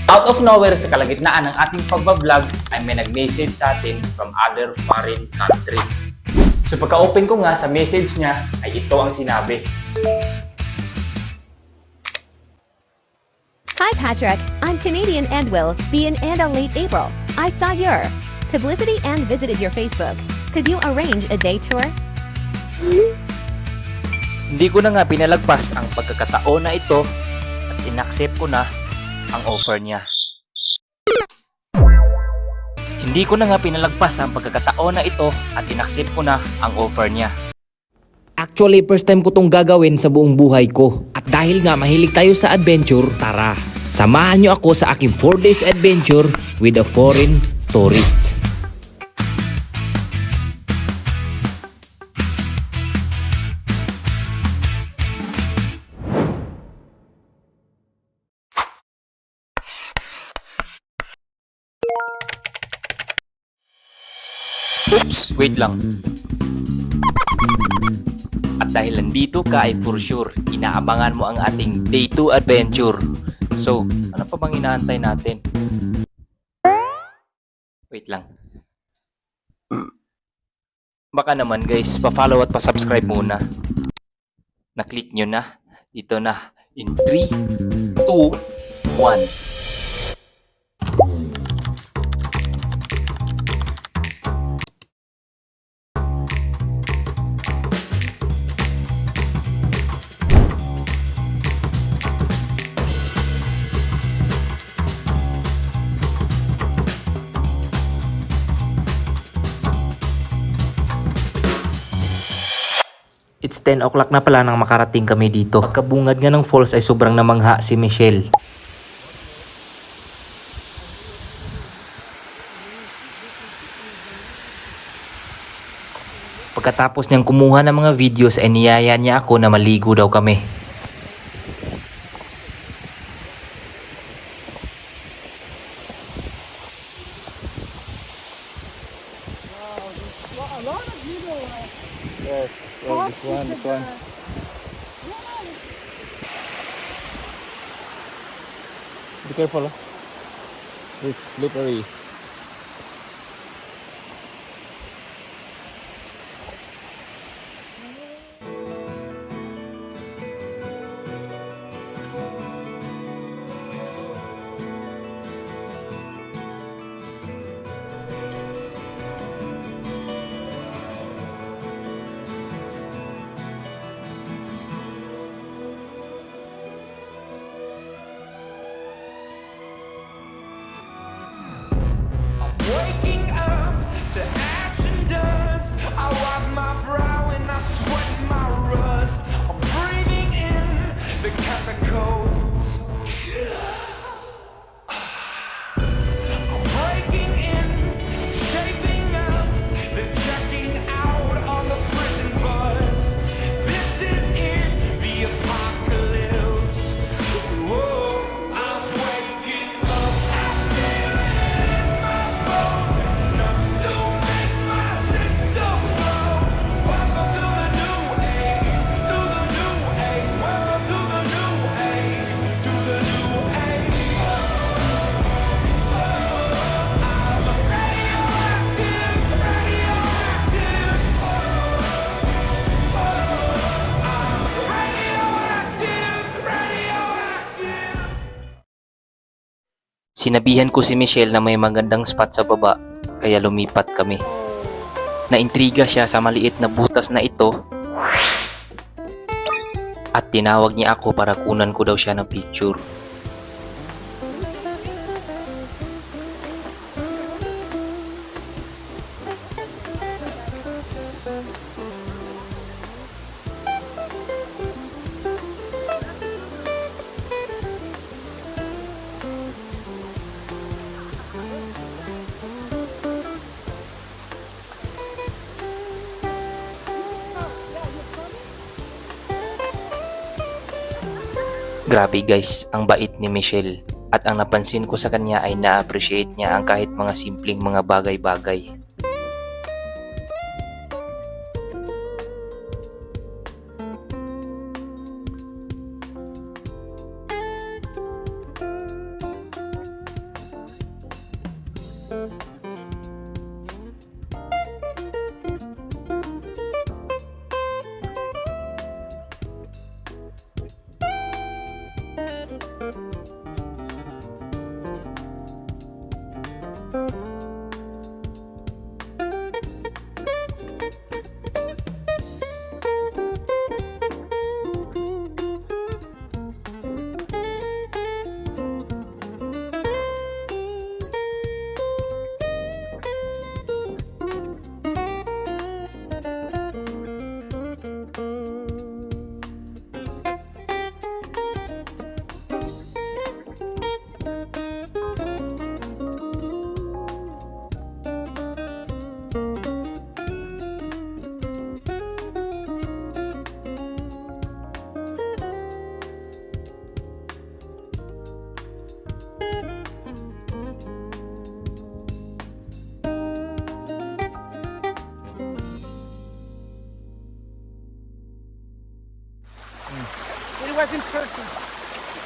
Out of nowhere sa kalagitnaan ng ating pagbablog ay may nag-message sa atin from other foreign country. So pagka-open ko nga sa message niya ay ito ang sinabi. Hi Patrick, I'm Canadian and will be in Anda late April. I saw your publicity and visited your Facebook. Could you arrange a day tour? Hindi ko na nga pinalagpas ang pagkakataon na ito at inaccept ko na ang offer niya. Hindi ko na nga pinalagpas ang pagkakataon na ito at inaccept ko na ang offer niya. Actually, first time ko tong gagawin sa buong buhay ko. At dahil nga mahilig tayo sa adventure, tara, samahan nyo ako sa aking 4 days adventure with a foreign tourist. Oops, wait lang. At dahil nandito ka ay for sure, inaabangan mo ang ating day 2 adventure. So, ano pa bang inaantay natin? Wait lang. Baka naman guys, pa-follow at pa-subscribe muna. Na-click nyo na. Dito na. In 3, 2, 1. It's 10 o'clock na pala nang makarating kami dito. Pagkabungad nga ng falls ay sobrang namangha si Michelle. Pagkatapos niyang kumuha ng mga videos ay niyaya niya ako na maligo daw kami. Yes, well, this one. Be careful, oh. It's slippery. Waking up to ash and dust, I wipe my brow and I sweat my rust. I'm breathing in the chemicals. I'm breaking in, shaping up, then checking out on the prison bus. This is it, the apocalypse. Whoa, I'm waking up. I feel it in my bones, enough to make my system blow. Welcome to the new age, to the new age. Welcome to the new age, to the new age. I'm radioactive, radioactive. I'm radioactive, radioactive. Sinabihan ko si Michelle na may magandang spot sa baba, kaya lumipat kami. Naintriga siya sa maliit na butas na ito at tinawag niya ako para kunan ko daw siya ng picture. Grabe guys, ang bait ni Michelle. At ang napansin ko sa kanya ay na-appreciate niya ang kahit mga simpleng mga bagay-bagay.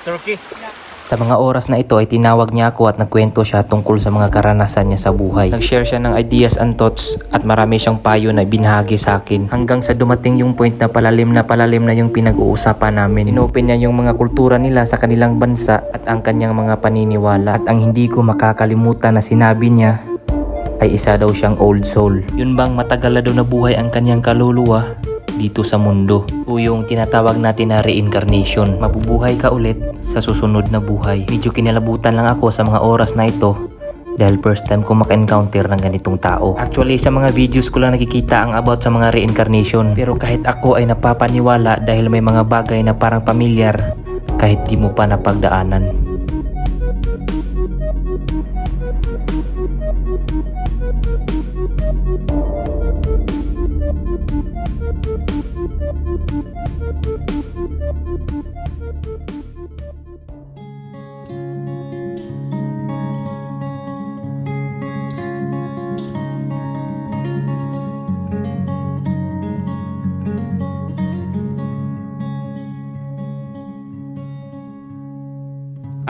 Turkey. Sa mga oras na ito ay tinawag niya ako at nagkwento siya tungkol sa mga karanasan niya sa buhay. Nag-share siya ng ideas and thoughts at marami siyang payo na binahagi sa akin. Hanggang sa dumating yung point na palalim na yung pinag-uusapan namin. Inopen niya yung mga kultura nila sa kanilang bansa at ang kanyang mga paniniwala. At ang hindi ko makakalimutan na sinabi niya ay isa daw siyang old soul. Yun bang matagal na daw na buhay ang kanyang kaluluwa dito sa mundo, o yung tinatawag natin na reincarnation. Mabubuhay ka ulit sa susunod na buhay. Medyo kinalabutan lang ako sa mga oras na ito dahil first time ko maka-encounter ng ganitong tao. Actually, sa mga videos ko lang nakikita ang about sa mga reincarnation, pero kahit ako ay napapaniwala dahil may mga bagay na parang pamilyar kahit di mo pa napagdaanan.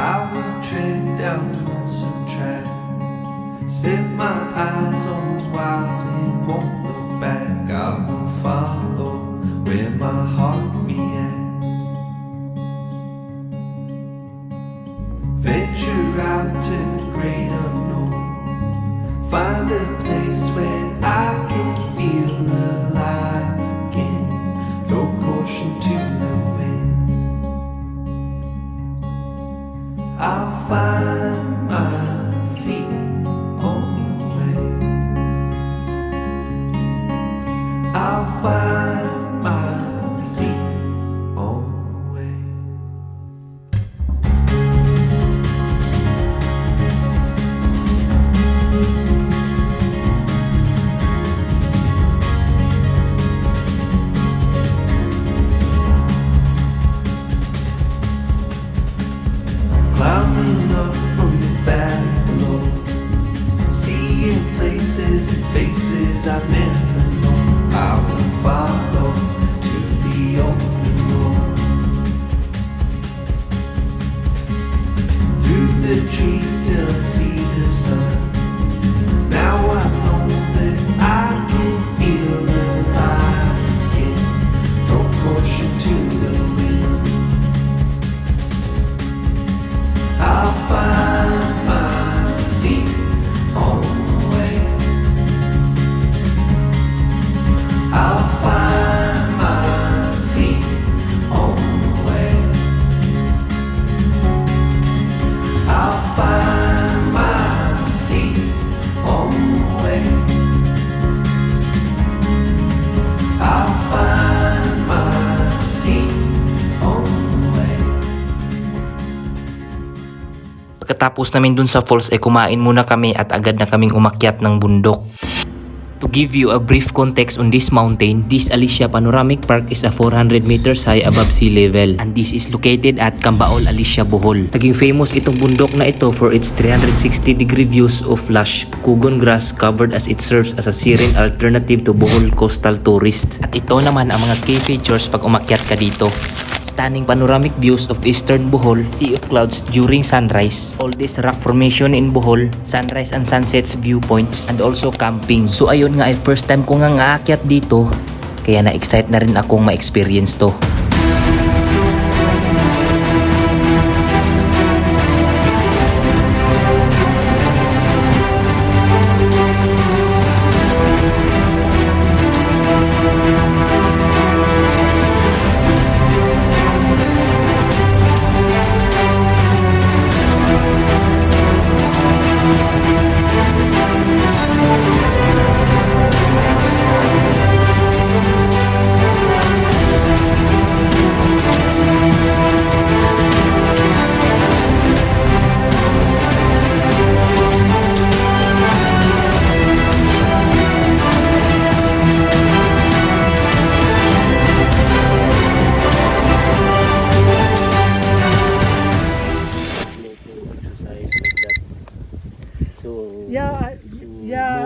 I will tread down the lonesome track, set my eyes on the wild and won't look back. I will follow where my heart reacts, venture out to the great unknown, find a place where I can feel alive again, throw caution to the wind. I'll find my feet on the way. I'll find my feet on the way. Climbing up from the valley below, seeing places and faces I've never known. I will follow to the open road, through the trees till I see the sun. Now I know that I can feel alive again, throw caution to the wind. I'll find my feet on the way. I'll find my feet on the way. I'll find my feet on the way. I'll find my feet on the way. Pagkatapos namin dun sa falls ay kumain muna kami at agad na kaming umakyat ng bundok. To give you a brief context on this mountain, this Alicia Panoramic Park is a 400 meters high above sea level, and this is located at Cambaol, Alicia, Bohol. Naging famous itong bundok na ito for its 360-degree views of lush kugon grass covered, as it serves as a serene alternative to Bohol coastal tourists. At ito naman ang mga key features pag umakyat ka dito. Stunning panoramic views of eastern Bohol, sea of clouds during sunrise, all this rock formation in Bohol, sunrise and sunsets viewpoints, and also camping. So ayun nga, first time ko nga aakyat dito, kaya na-excite na rin akong ma-experience to.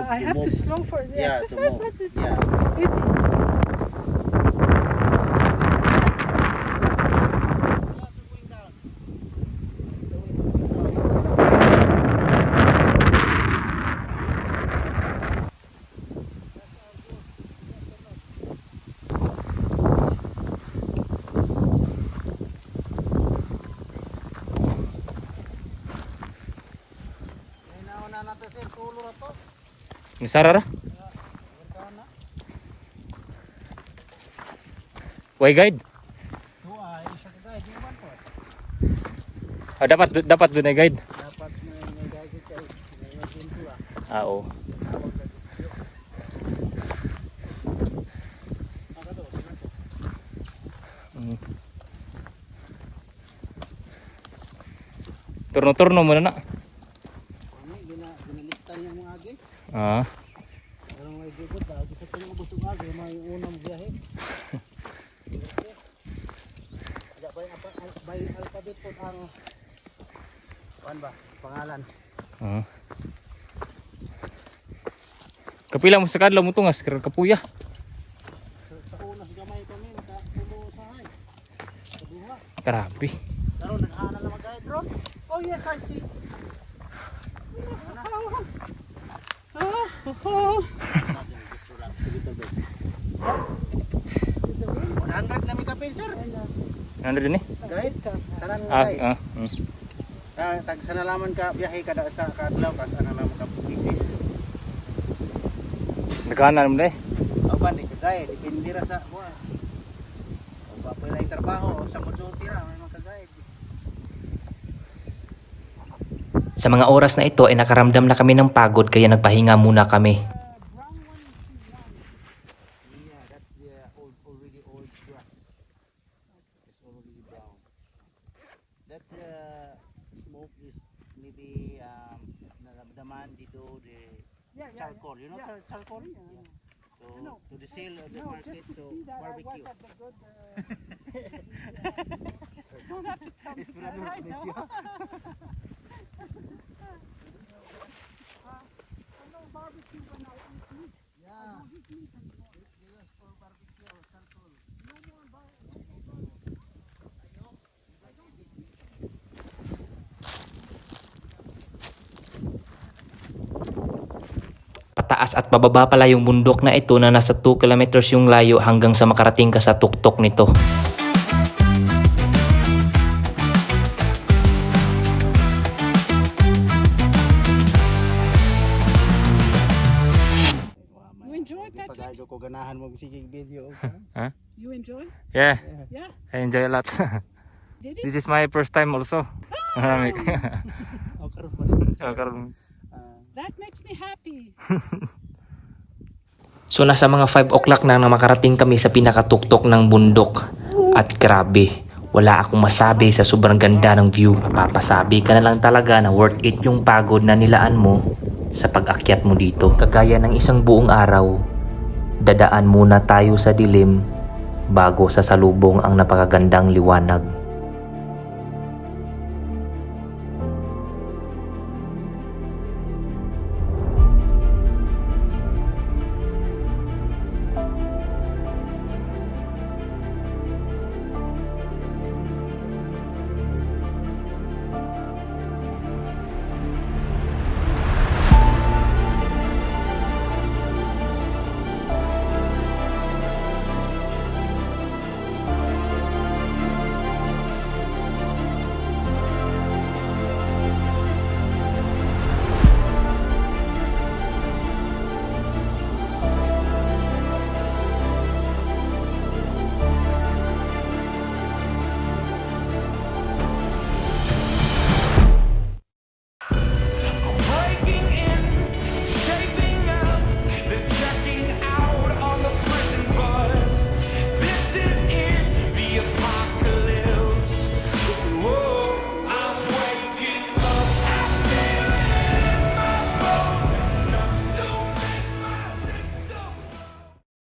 I have to slow for the exercise, but it's, it, Sarara? Way guide? Ah, dapat doon ay guide. Ah, oo. Turno-turno muna na. Ah. By alphabet po ang pangalan. Kapila mo sa kadlaw mo tungas karon kapuya. Sa unas gamay kami nakapulo sahay. Sa duha. Grabe. Karon nag-ana na mag-guide ron. oh yes, I see. 100 na may kapin sir. Ano din eh? Guide. Tanan nga guide. Tag sa nalaman ka biyahe kada sa kadlaw kas ana naman ka pieces. Nagkanan mo na eh. O ba ni guide depende ra sa buwan. O ba pala trabaho sa moduti ra may mga-guide. Sa mga oras na ito ay nakaramdam na kami ng pagod kaya nagpahinga muna kami. That smoke is maybe naramdaman dito the charcoal, you know charcoal? To the sale of the market to barbecue. Don't have to come to that, I know. I know barbecue when I eat meat. I don't eat meat anymore. They use for barbecue or charcoal. No more barbecue. Pataas at pababa pala yung bundok na ito na nasa 2 kilometers yung layo hanggang sa makarating ka sa tuktok nito. You enjoy, Patrick? Pag-ayo ko ganahan mo sige video. You enjoy? Yeah, Yeah? I enjoy a lot. Did it? This is my first time also. Maramik. O karon pa rin. So karon That makes me happy. So nasa mga 5 o'clock na makarating kami sa pinakatuktok ng bundok. At grabe, wala akong masabi sa sobrang ganda ng view. Mapapasabi ka na lang talaga na worth it yung pagod na nilaan mo sa pag-akyat mo dito. Kagaya ng isang buong araw, dadaan muna tayo sa dilim bago sa salubong ang napakagandang liwanag.